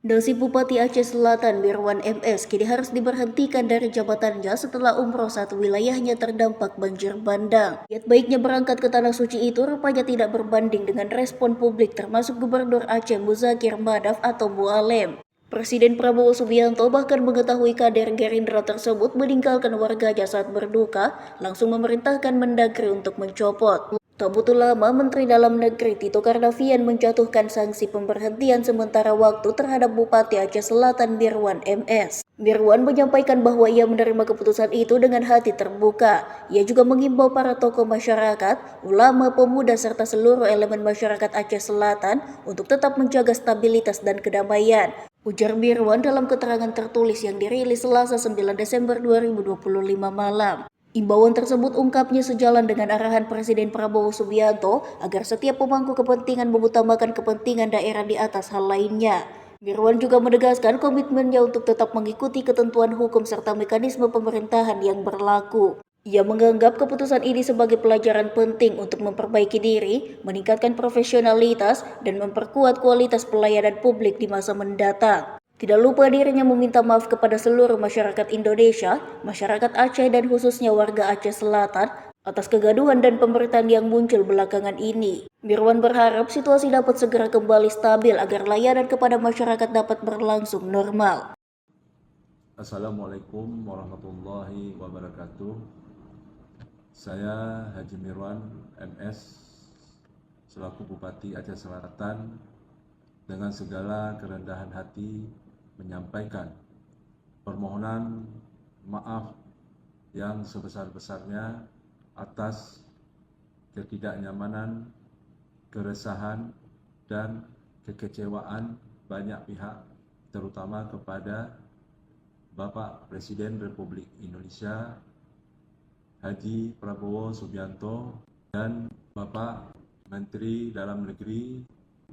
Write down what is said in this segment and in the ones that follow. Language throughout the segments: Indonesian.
Nasib Bupati Aceh Selatan Mirwan MS kini harus diberhentikan dari jabatannya setelah umroh saat wilayahnya terdampak banjir bandang. Niat baiknya berangkat ke Tanah Suci itu rupanya tidak berbanding dengan respon publik termasuk Gubernur Aceh Muzakir Madaf atau Mualem. Presiden Prabowo Subianto bahkan mengetahui kader Gerindra tersebut meninggalkan warganya saat berduka, langsung memerintahkan Mendagri untuk mencopot. Tak butuh lama, Menteri Dalam Negeri Tito Karnavian menjatuhkan sanksi pemberhentian sementara waktu terhadap Bupati Aceh Selatan Mirwan MS. Mirwan menyampaikan bahwa ia menerima keputusan itu dengan hati terbuka. Ia juga mengimbau para tokoh masyarakat, ulama, pemuda, serta seluruh elemen masyarakat Aceh Selatan untuk tetap menjaga stabilitas dan kedamaian. Ujar Mirwan dalam keterangan tertulis yang dirilis Selasa 9 Desember 2025 malam. Imbauan tersebut ungkapnya sejalan dengan arahan Presiden Prabowo Subianto agar setiap pemangku kepentingan mengutamakan kepentingan daerah di atas hal lainnya. Mirwan juga menegaskan komitmennya untuk tetap mengikuti ketentuan hukum serta mekanisme pemerintahan yang berlaku. Ia menganggap keputusan ini sebagai pelajaran penting untuk memperbaiki diri, meningkatkan profesionalitas, dan memperkuat kualitas pelayanan publik di masa mendatang. Tidak lupa dirinya meminta maaf kepada seluruh masyarakat Indonesia, masyarakat Aceh dan khususnya warga Aceh Selatan atas kegaduhan dan pemberitaan yang muncul belakangan ini. Mirwan berharap situasi dapat segera kembali stabil agar layanan kepada masyarakat dapat berlangsung normal. Assalamualaikum warahmatullahi wabarakatuh. Saya Haji Mirwan MS selaku Bupati Aceh Selatan dengan segala kerendahan hati menyampaikan permohonan maaf yang sebesar-besarnya atas ketidaknyamanan, keresahan, dan kekecewaan banyak pihak, terutama kepada Bapak Presiden Republik Indonesia Haji Prabowo Subianto dan Bapak Menteri Dalam Negeri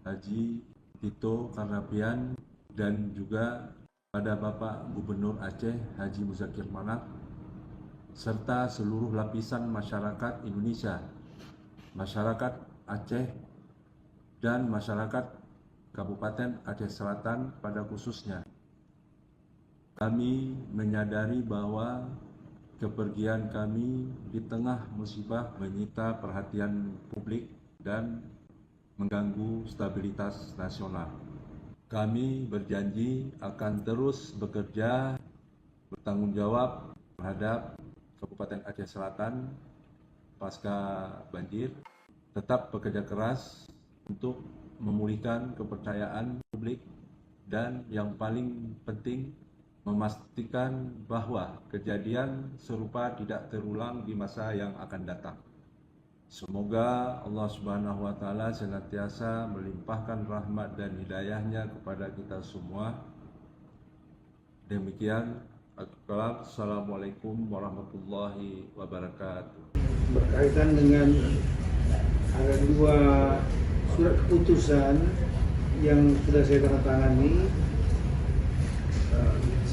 Haji Tito Karnavian dan juga pada Bapak Gubernur Aceh Haji Muzakir Madaf serta seluruh lapisan masyarakat Indonesia, masyarakat Aceh dan masyarakat Kabupaten Aceh Selatan pada khususnya. Kami menyadari bahwa kepergian kami di tengah musibah menyita perhatian publik dan mengganggu stabilitas nasional. Kami berjanji akan terus bekerja bertanggung jawab terhadap Kabupaten Aceh Selatan pasca banjir, tetap bekerja keras untuk memulihkan kepercayaan publik dan yang paling penting memastikan bahwa kejadian serupa tidak terulang di masa yang akan datang. Semoga Allah Subhanahu wa Ta'ala senantiasa melimpahkan rahmat dan hidayahnya kepada kita semua. Demikian, Assalamualaikum warahmatullahi wabarakatuh. Berkaitan dengan ada dua surat keputusan yang sudah saya tandatangani.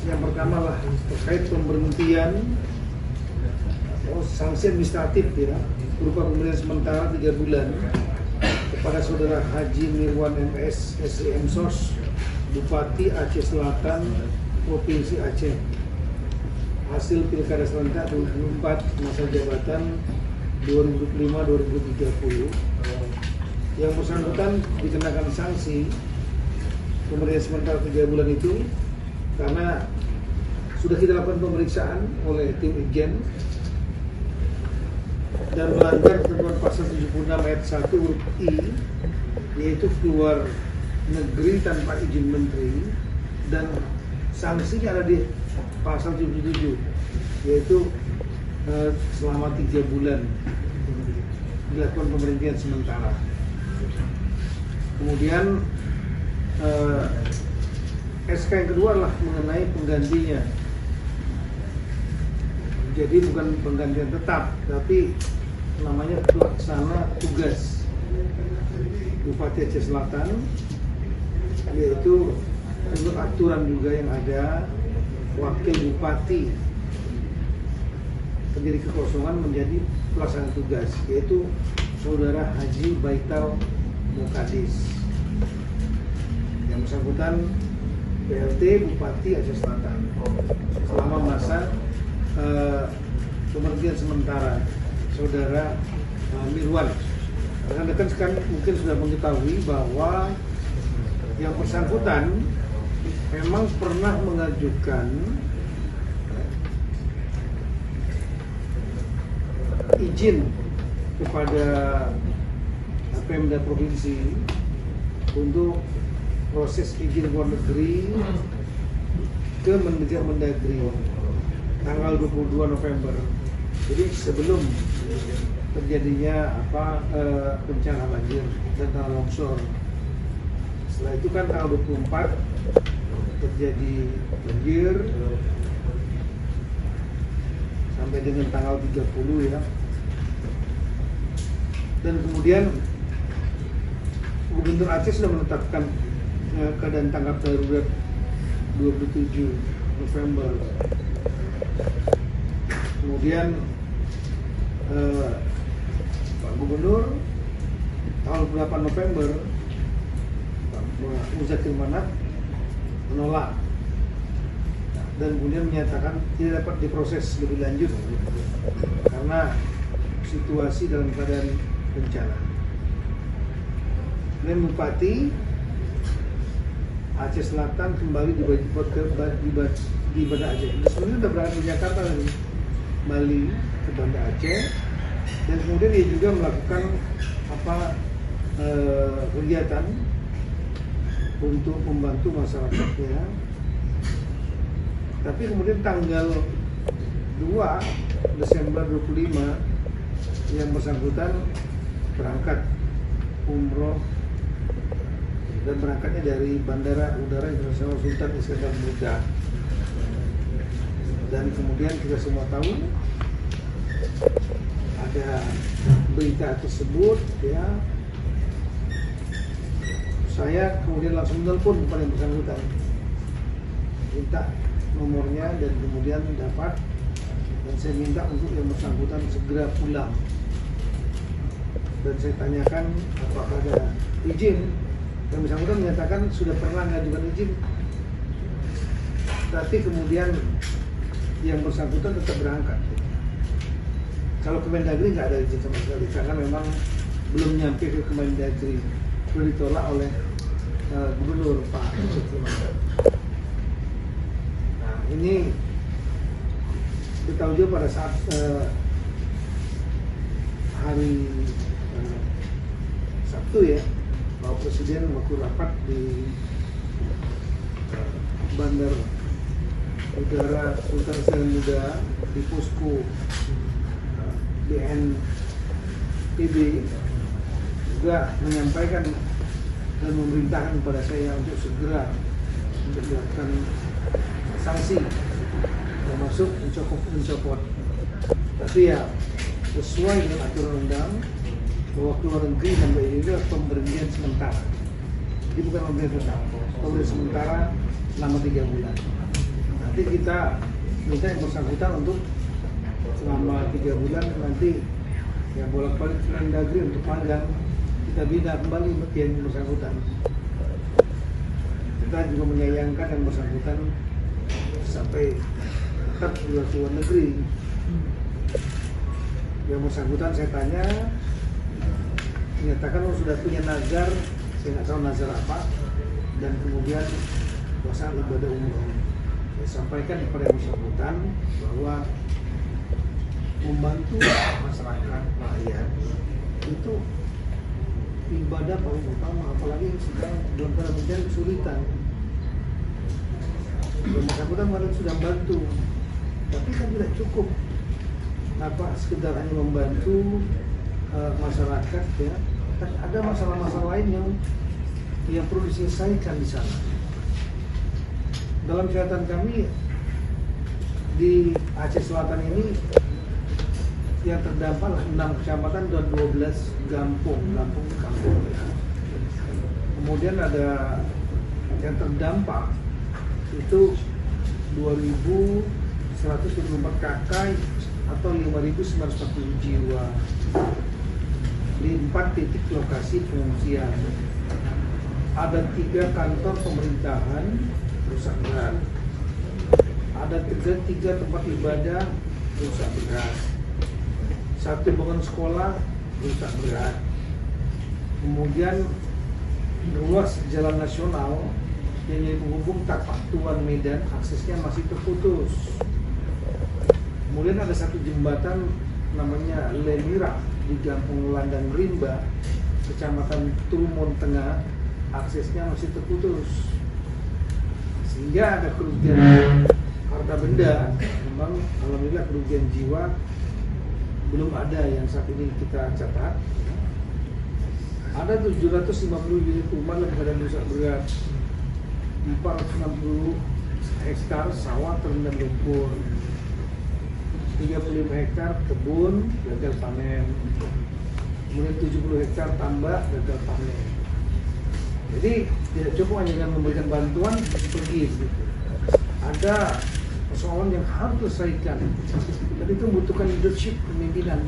Yang pertama lah terkait pemberhentian sanksi administratif ya, berupa pemberian sementara 3 bulan kepada Saudara Haji Mirwan MS SEM SOS Bupati Aceh Selatan Provinsi Aceh hasil Pilkada Serentak 2024 masa jabatan 2025-2030. Yang bersangkutan dikenakan sanksi pemberian sementara 3 bulan itu karena sudah kita lakukan pemeriksaan oleh tim Ijen dan melanggar ketentuan pasal 76 ayat 1 huruf I, yaitu keluar negeri tanpa izin menteri, dan sanksinya ada di pasal 77, yaitu selama 3 bulan dilakukan pemberhentian sementara. Kemudian SK yang kedua adalah mengenai penggantinya. Jadi bukan penggantian tetap, tapi namanya pelaksana tugas Bupati Aceh Selatan, yaitu menurut aturan juga yang ada, wakil bupati terjadi kekosongan menjadi pelaksana tugas, yaitu Saudara Haji Baital Mukadis. Yang bersangkutan PLT Bupati Aceh Selatan selama masa pemberhentian sementara saudara Mirwan. Rekan-rekan sekarang mungkin sudah mengetahui bahwa yang bersangkutan memang pernah mengajukan izin kepada Pemda Provinsi untuk proses izin luar negeri ke Mendagri tanggal 22 November. Jadi sebelum terjadinya bencana banjir dan tanah longsor. Setelah itu kan tanggal 24 terjadi banjir sampai dengan tanggal 30 ya. Dan kemudian Gubernur Aceh sudah menetapkan keadaan tanggap darurat 27 November. Kemudian Pak Gubernur tanggal 8 November Pak Muzakir Manaf menolak dan kemudian menyatakan tidak dapat diproses lebih lanjut karena situasi dalam keadaan bencana. Dan Bupati Aceh Selatan kembali di Banda Aceh. Dia sebenarnya sudah berada di Jakarta dari Bali ke Banda Aceh, dan kemudian dia juga melakukan kegiatan untuk membantu masyarakatnya. Tapi kemudian tanggal 2 Desember 25 yang bersangkutan berangkat umroh dan berangkatnya dari Bandara Udara Internasional Sultan Iskandar Muda. Dan kemudian kita semua tahu ada berita tersebut ya. Saya kemudian langsung telepon kepada yang bersangkutan, minta nomornya dan kemudian dapat, dan saya minta untuk yang bersangkutan segera pulang. Dan saya tanyakan apakah ada izin. Yang bersangkutan menyatakan sudah pernah mengajukan izin, tapi kemudian yang bersangkutan tetap berangkat. Kalau Kemendagri nggak ada izin sama sekali karena memang belum nyampe ke Kemendagri, sudah ditolak oleh Gubernur Pak Muzakir. Nah ini kita tahu juga pada saat hari Sabtu ya, Bapak Presiden waktu rapat di Bandar Udara Sultan Iskandar Muda di posko BNPB juga menyampaikan dan memerintahkan kepada saya untuk segera dilakukan sanksi termasuk mencopot. Tapi ya sesuai dengan aturan undang bahwa keluar negeri sampai ini adalah pemberhentian sementara. Jadi bukan pemberhentian tetap, pemberhentian sementara selama 3 bulan. Nanti kita minta yang bersangkutan untuk selama 3 bulan nanti yang bolak-balik ke Mendagri untuk magang, kita bina kembali yang bersangkutan. Kita juga menyayangkan yang bersangkutan sampai tetap di luar negeri. Yang bersangkutan saya tanya, menyatakan sudah punya nazar, saya nggak tahu nazar apa, dan kemudian pelaksanaan ibadah umroh. Saya sampaikan kepada yang bersangkutan bahwa membantu masyarakat rakyat itu ibadah paling utama, apalagi sedang dalam keadaan kesulitan. Yang bersangkutan kemarin sudah membantu, tapi kan tidak cukup sekedar hanya membantu masyarakat ya. Ada masalah-masalah lain yang perlu diselesaikan di sana. Dalam catatan kami di Aceh Selatan ini yang terdampak 6 kecamatan dan 12 kampung. Ya. Kemudian ada yang terdampak itu 2.124 kakak atau 5.940 jiwa di 4 titik lokasi pengungsian. Ada 3 kantor pemerintahan rusak berat. Ada tiga tempat ibadah rusak berat. Satu bangunan sekolah rusak berat. Kemudian ruas jalan nasional yang jadi penghubung Tapak Tuan Medan aksesnya masih terputus. Kemudian ada satu jembatan namanya Lemira di Kampung Landang Rimba, Kecamatan Trumon Tengah, aksesnya masih terputus. Sehingga ada kerugian harta benda, memang alhamdulillah kerugian jiwa belum ada yang saat ini kita catat. Ada 750 unit rumah dalam keadaan rusak berat, 460 hektar sawah terendam lumpur, 35 hektar kebun gagal panen, kemudian 70 hektar tambak gagal panen. Jadi tidak cukup hanya dengan memberikan bantuan pergi gitu. Ada persoalan yang harus diselesaikan, dan itu membutuhkan leadership kepemimpinan,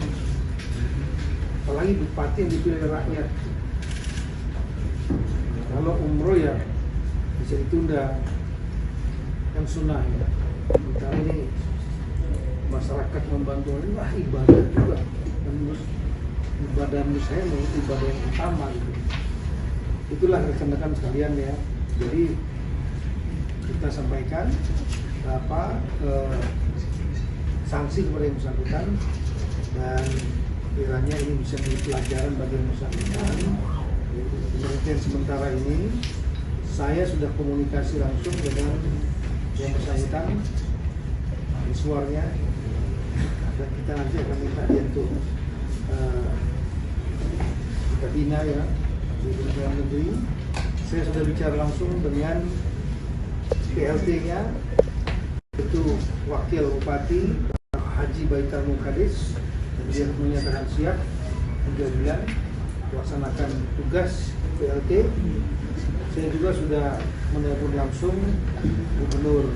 apalagi bupati yang dipilih oleh rakyat. Kalau umroh ya bisa ditunda, kan sunnah ya. Kali ini masyarakat membantu ini wah ibadah juga, dan ibadah menurut saya ibadah yang utama gitu. Itulah rekan-rekan sekalian ya. Jadi kita sampaikan sanksi kepada yang bersangkutan, dan kiranya ini bisa menjadi pelajaran bagi yang bersangkutan. Penelitian sementara ini saya sudah komunikasi langsung dengan yang bersangkutan, suaranya, dan kita nanti akan minta dia untuk kita bina ya di Kementerian Negeri. Saya sudah bicara langsung dengan PLT-nya, itu Wakil Bupati Haji Baital Mukadis, dan dia menyatakan siap 3 bulan melaksanakan tugas PLT. Saya juga sudah menelpon langsung Gubernur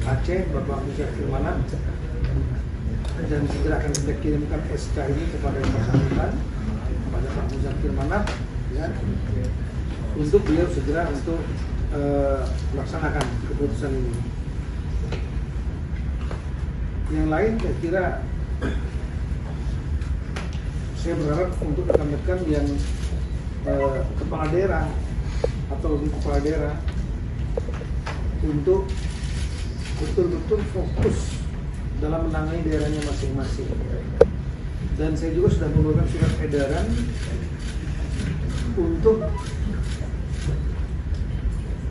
Aceh Bapak Musyafir Manap, dan segera akan kita kirimkan SK ini kepada yang bersangkutan, kepada Pak Musyafir Manap ya, untuk beliau segera untuk melaksanakan keputusan ini. Yang lain saya kira saya berharap untuk rekan-rekan yang kepala daerah atau lebih kepala daerah untuk betul-betul fokus dalam menangani daerahnya masing-masing. Dan saya juga sudah mengeluarkan surat edaran untuk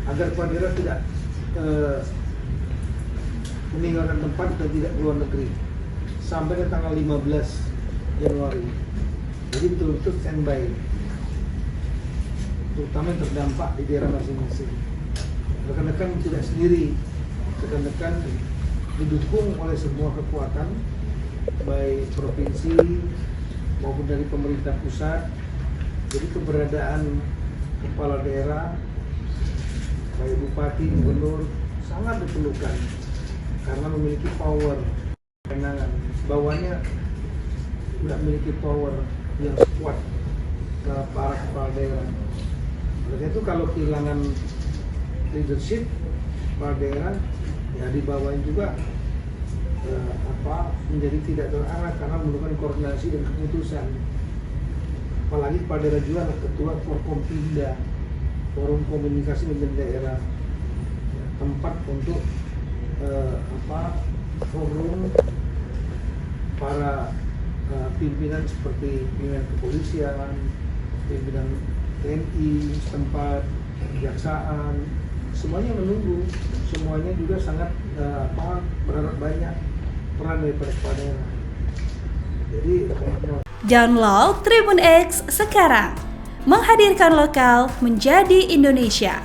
agar kepala daerah tidak meninggalkan tempat dan tidak keluar negeri sampai ke tanggal 15 Januari. Jadi betul-betul standby, terutama yang terdampak di daerah masing-masing. Rekan-rekan tidak sendiri, rekan-rekan didukung oleh semua kekuatan, baik provinsi maupun dari pemerintah pusat. Jadi keberadaan kepala daerah, baik bupati, gubernur, sangat diperlukan karena memiliki power kewenangan. Bawahnya tidak memiliki power yang kuat para kepala daerah. Oleh itu kalau kehilangan leadership kepala daerah, ya di bawahnya juga menjadi tidak terarah karena memerlukan koordinasi dan keputusan. Apalagi kepala daerah juga adalah ketua Forkompinda, Forum Komunikasi Pimpinan Daerah, tempat untuk forum para pimpinan seperti pimpinan kepolisian, pimpinan TNI setempat, kejaksaan, semuanya menunggu. Semuanya juga sangat berharap banyak peran daripada kepala daerah. Jadi download Tribun X sekarang, menghadirkan lokal menjadi Indonesia.